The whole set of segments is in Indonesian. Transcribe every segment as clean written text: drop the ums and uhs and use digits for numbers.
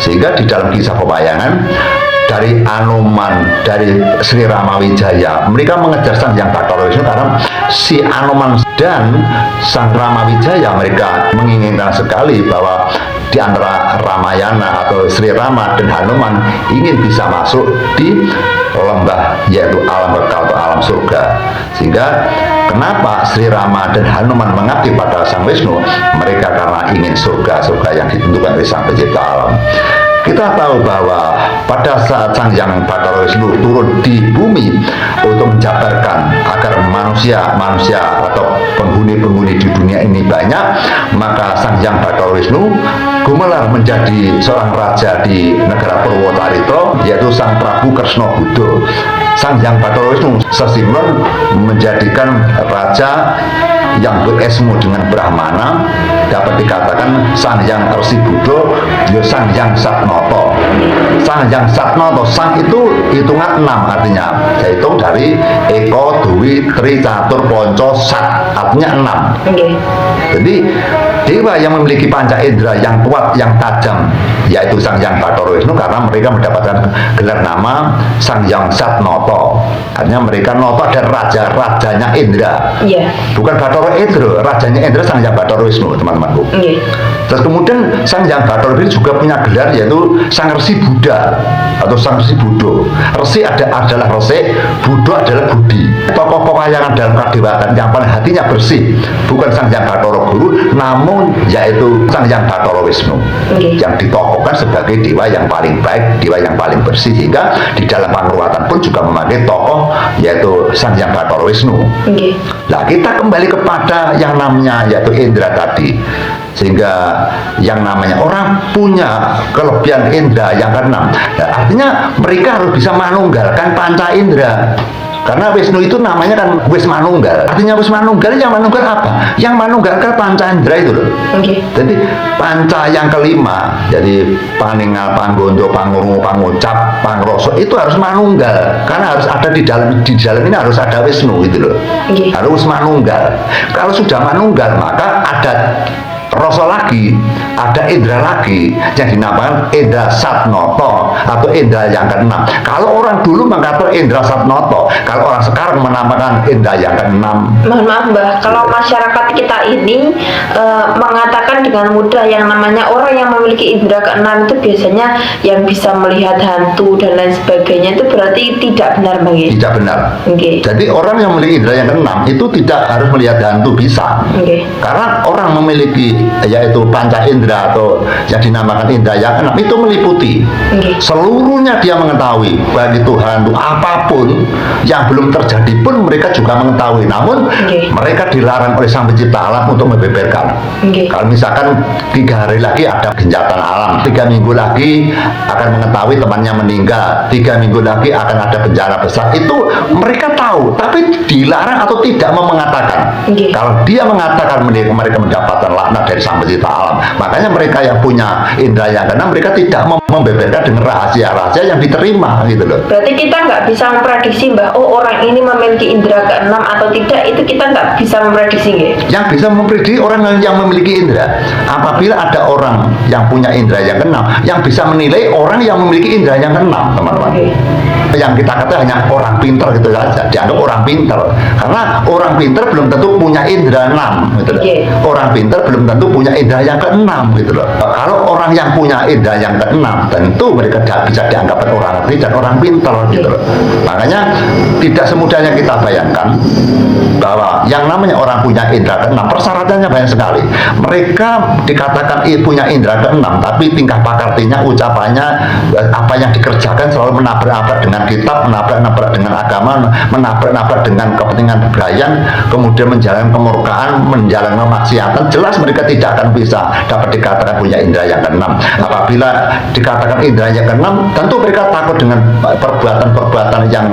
Sehingga di dalam kisah pewayangan dari Anoman, dari Sri Ramawijaya, mereka mengejar Sang Hyang Bathara Wisnu karena si Anoman dan Sang Ramawijaya mereka menginginkan sekali bahwa di antara Ramayana atau Sri Rama dan Hanuman ingin bisa masuk di lembah, yaitu alam kekal atau alam surga. Sehingga kenapa Sri Rama dan Hanuman mengabdi pada Sang Wisnu? Mereka karena ingin surga-surga yang ditentukan oleh Sang Pencipta alam. Kita tahu bahwa pada saat Sang Hyang Bathara Wisnu turun di bumi untuk menjabarkan agar manusia atau penghuni-penghuni di dunia ini banyak, maka Sang Hyang Bathara Wisnu gumelar menjadi seorang raja di negara Purwocarita, yaitu Sang Prabu Kresna Buddha. Sang Hyang Bathara Wisnu sesimron menjadikan raja yang beresmu dengan Brahmana, dapat dikatakan Sang Hyang Resi Buddha, ya Sang Hyang Satnoto. Sang Hyang Satnoto, sang itu hitungan 6 artinya. Saya hitung dari Eko, Dwi, Tri, Catur, Ponco, Sat, artinya 6. Jadi dewa yang memiliki panca indera yang kuat, yang tajam, yaitu Sang Hyang Bathara Wisnu, karena mereka mendapatkan gelar nama Sang Hyang Satnoto. Artinya mereka Noto adalah rajanya Indra. Bukan Bathara Indra, rajanya Indra Sang Hyang Bathara Wisnu, teman-temanku. Terus kemudian Sang Hyang Bathara Wisnu juga punya gelar yaitu Sang Resi Buddha atau Sang Resi Buddha. Resi adalah Resi, Buddha adalah Budi. Tokoh pewayangan dalam kadewatan yang paling hatinya bersih bukan Sang Hyang Bathara Guru, namun yaitu Sang Hyang Bathara Wisnu, yang ditokohkan sebagai dewa yang paling baik, dewa yang paling bersih. Sehingga di dalam Pangruwatan pun juga memakai tokoh yaitu Sang Hyang Bathara Wisnu. Nah, kita kembali kepada yang namanya yaitu Indra tadi. Sehingga yang namanya orang punya kelebihan indra yang keenam. Nah, artinya mereka harus bisa manunggalkan panca indra. Karena Wisnu itu namanya kan Wismanunggal. Artinya Wismanunggal, yang manunggal apa? Yang manunggalkan panca indra itu loh. Jadi panca yang kelima, jadi Paningal, Panggondo, Pangurungu, Pangucap, Pangroso itu harus manunggal. Karena harus ada di dalam ini harus ada Wisnu gitu loh. Harus manunggal. Kalau sudah manunggal maka ada Rasa lagi, ada indra lagi yang dinamakan Indra Satnoto atau indra yang keenam. Kalau orang dulu mengatakan Indra Satnoto, kalau orang sekarang menamakan indra yang keenam. Mohon maaf Mbah, kalau masyarakat kita ini mengatakan dengan mudah yang namanya orang yang memiliki indra keenam itu biasanya yang bisa melihat hantu dan lain sebagainya, itu berarti tidak benar Mbah? Tidak benar. Jadi orang yang memiliki indra yang keenam itu tidak harus melihat hantu, bisa. Karena orang memiliki yaitu panca indera atau yang dinamakan indera yang keenam itu meliputi seluruhnya. Dia mengetahui baik itu hantu apapun yang belum terjadi pun mereka juga mengetahui, namun mereka dilarang oleh Sang Pencipta alam untuk membeberkan. Kalau misalkan 3 hari lagi ada genjatan alam, 3 minggu lagi akan mengetahui temannya meninggal, 3 minggu lagi akan ada bencana besar, itu mereka tahu, tapi dilarang atau tidak mau mengatakan. Kalau dia mengatakan mereka mendapatkan laknat dari Sang Pencipta alam. Makanya mereka yang punya indra yang keenam, mereka tidak membeberkan dengan rahasia-rahasia yang diterima gitu loh. Berarti kita nggak bisa memprediksi Mbak, oh orang ini memiliki indra keenam atau tidak, itu kita nggak bisa memprediksi nggih? Yang bisa memprediksi orang yang memiliki indra. Apabila ada orang yang punya indra yang keenam, yang bisa menilai orang yang memiliki indra yang keenam, teman-teman. Yang kita kata hanya orang pintar gitu saja, dianggap orang pintar. Karena orang pintar belum tentu punya indra 6 gitu loh. Orang pintar belum tentu punya indra yang keenam gitu loh. Kalau orang yang punya indra yang keenam, tentu mereka tidak bisa dianggap orang ngerti dan orang pintar gitu loh. Makanya tidak semudahnya kita bayangkan bahwa yang namanya orang punya indra keenam, persyaratannya banyak sekali. Mereka dikatakan punya indra keenam, tapi tingkah pakartinya, ucapannya, apa yang dikerjakan selalu menabrak-nabrak dengan kitab, menabrak-nabrak dengan agama, menabrak-nabrak dengan kepentingan belayan, kemudian menjalankan kemurkaan, menjalankan kemaksiatan. Jelas mereka tidak akan bisa dapat dikatakan punya indra yang keenam. Apabila dikatakan indra yang keenam, tentu mereka takut dengan perbuatan-perbuatan yang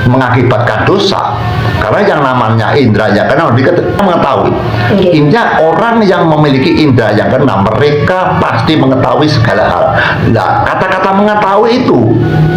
mengakibatkan dosa. Karena yang namanya indra yang keenam mereka mengetahui. Intinya orang yang memiliki indra yang keenam mereka pasti mengetahui segala hal. Nah, kata-kata mengetahui itu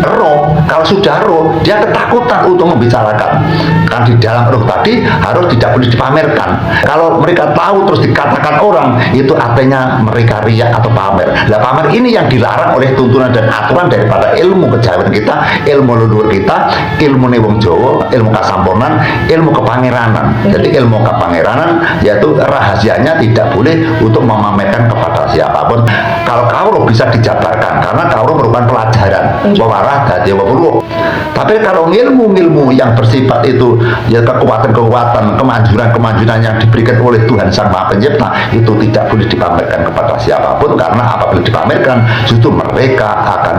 roh, kalau sudah roh dia ketakutan untuk membicarakan. Kan di dalam roh tadi harus tidak boleh dipamerkan. Kalau mereka tahu terus dikatakan orang, itu artinya mereka riak atau pamer. Nah, pamer ini yang dilarang oleh tuntunan dan aturan daripada ilmu kejawen kita, ilmu leluhur kita, ilmu wong Jawa, ilmu kasampurnan, ilmu kepangeranan. Jadi ilmu kepangeranan yaitu rahasianya tidak boleh untuk memamerkan kepada siapapun. Kalau kawruh bisa dijabarkan karena kawruh merupakan pelajaran pewarah dadi weruh. Tapi kalau ilmu-ilmu yang bersifat itu ya kekuatan-kekuatan, kemanjuran-kemanjuran yang diberikan oleh Tuhan Sang Maha Pencipta itu tidak boleh dipamerkan kepada siapapun, karena apabila dipamerkan justru mereka akan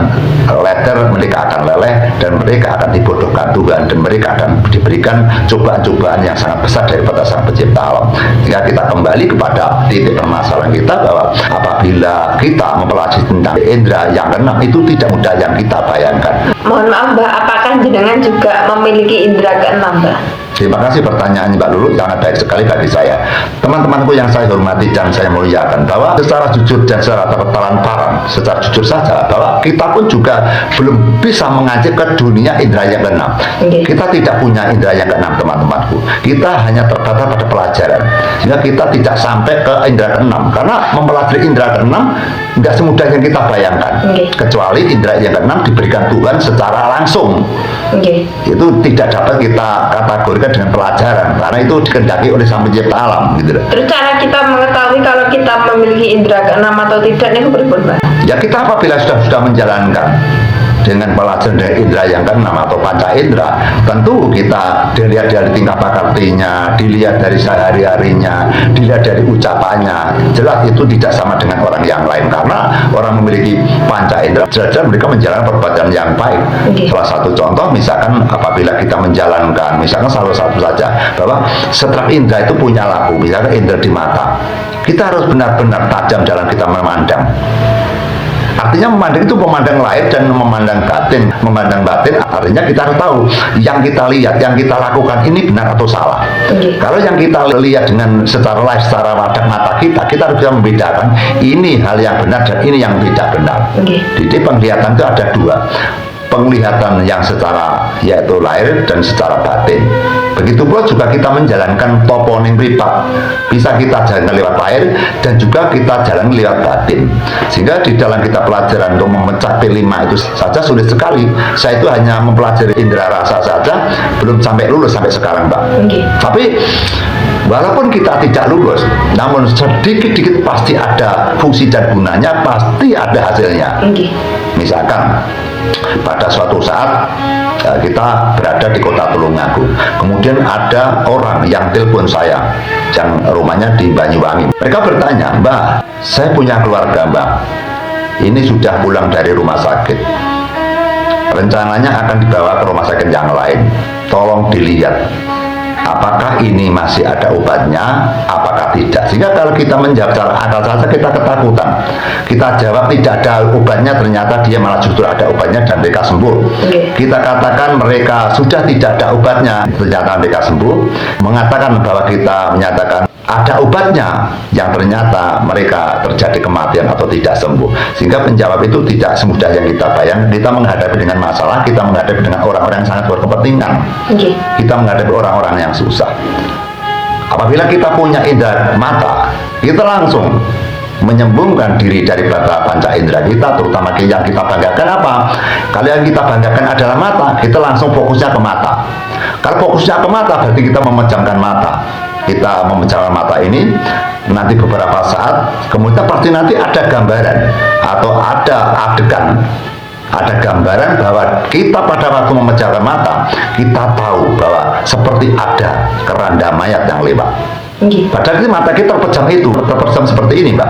leder, mereka akan leleh, dan mereka akan dibodohkan Tuhan, dan mereka akan diberikan cobaan-cobaan yang sangat besar daripada Sang Pencipta alam. Jika kita kembali kepada titik permasalahan kita bahwa apabila kita mempelajari tentang indera yang keenam itu tidak mudah yang kita bayangkan. Mohon maaf Mbak, apakah jenengan juga memiliki indera keenam Mbak? Terima kasih pertanyaannya Mbak Lulu, sangat baik sekali bagi saya. Teman-temanku yang saya hormati dan saya muliakan, bahwa secara jujur dan secara terang-terangan, secara jujur saja, bahwa kita pun juga belum bisa mengaji ke dunia indera yang keenam. Kita tidak punya indera yang keenam, teman-temanku. Kita hanya terbatas pada pelajaran, sehingga kita tidak sampai ke indera keenam. Karena mempelajari indera keenam tidak semudah yang kita bayangkan. Kecuali indera yang keenam diberikan Tuhan secara langsung. Itu tidak dapat kita kategorikan dengan pelajaran, karena itu dikendaki oleh Sang Pencipta alam, gitu. Terus cara kita mengetahui kalau kita memiliki indera keenam atau tidak, ini berubah? Ya, kita apabila sudah menjalankan dengan pelajaran dari indera yang keenam atau panca indera, tentu kita dilihat dari tingkah baktinya, dilihat dari sehari-harinya, dilihat dari ucapannya, jelas itu tidak sama dengan orang yang lain, karena orang memiliki panca indera jelas mereka menjalankan perbuatan yang baik. Salah satu contoh misalkan apabila kita menjalankan, misalkan salah satu saja, bahwa setiap indera itu punya laku, misalkan indera di mata, kita harus benar-benar tajam dalam kita memandang. Artinya memandang itu memandang lahir dan memandang batin. Memandang batin artinya kita harus tahu yang kita lihat, yang kita lakukan ini benar atau salah. Kalau yang kita lihat dengan secara lahir, secara wadah mata kita harus bisa membedakan ini hal yang benar dan ini yang tidak benar. Jadi penglihatan itu ada dua. Penglihatan yang secara yaitu lahir dan secara batin. Begitu pula juga kita menjalankan toponim ripat, bisa kita jalankan lewat lahir dan juga kita jalan lewat batin. Sehingga di dalam kita pelajaran untuk memecah P5 itu saja sulit sekali. Saya itu hanya mempelajari indera rasa saja, belum sampai lulus sampai sekarang, Mbak. Tapi walaupun kita tidak lulus, namun sedikit-sedikit pasti ada fungsi dan gunanya, pasti ada hasilnya. Misalkan pada suatu saat kita berada di kota Tulungagung, kemudian ada orang yang telepon saya yang rumahnya di Banyuwangi. Mereka bertanya, "Mbak, saya punya keluarga, Mbak, ini sudah pulang dari rumah sakit, rencananya akan dibawa ke rumah sakit yang lain, tolong dilihat apakah ini masih ada obatnya, apakah tidak." Sehingga kalau kita menjawab secara akal saja kita ketakutan. Kita jawab tidak ada obatnya, ternyata dia malah justru ada obatnya dan mereka sembuh. Kita katakan mereka sudah tidak ada obatnya, ternyata mereka sembuh. Mengatakan bahwa kita menyatakan ada obatnya, yang ternyata mereka terjadi kematian atau tidak sembuh. Sehingga penjawab itu tidak semudah yang kita bayangkan. Kita menghadapi dengan masalah, kita menghadapi dengan orang-orang yang sangat berkepentingan. Kita menghadapi orang-orang yang susah. Apabila kita punya indera mata, kita langsung menyembuhkan diri dari panca indera kita, terutama yang kita banggakan apa? Kalau yang kita banggakan adalah mata, kita langsung fokusnya ke mata. Kalau fokusnya ke mata, berarti kita memejamkan mata. Kita memejamkan mata ini, nanti beberapa saat kemudian pasti nanti ada gambaran atau ada adegan, ada gambaran bahwa kita pada waktu memejamkan mata, kita tahu bahwa seperti ada keranda mayat yang lewat. Padahal mata kita terpejam seperti ini, Mbak.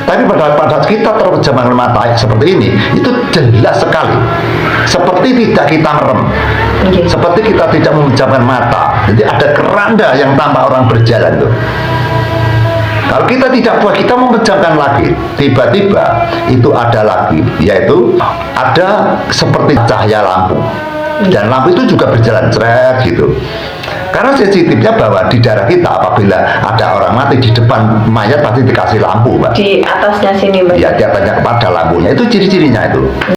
Tapi pada kita terpejam dengan mata seperti ini, itu jelas sekali, seperti tidak kita merem, seperti kita tidak memejamkan mata. Jadi ada keranda yang tampak orang berjalan tuh. Kalau kita tidak buat, kita memejamkan lagi, tiba-tiba itu ada lagi, yaitu ada seperti cahaya lampu, dan lampu itu juga berjalan ceret gitu. Karena sensitifnya bahwa di daerah kita apabila ada orang mati di depan mayat pasti dikasih lampu, Mbak. Di atasnya sini, Mbak. Ya, di atasnya kepada lampunya itu ciri-cirinya itu.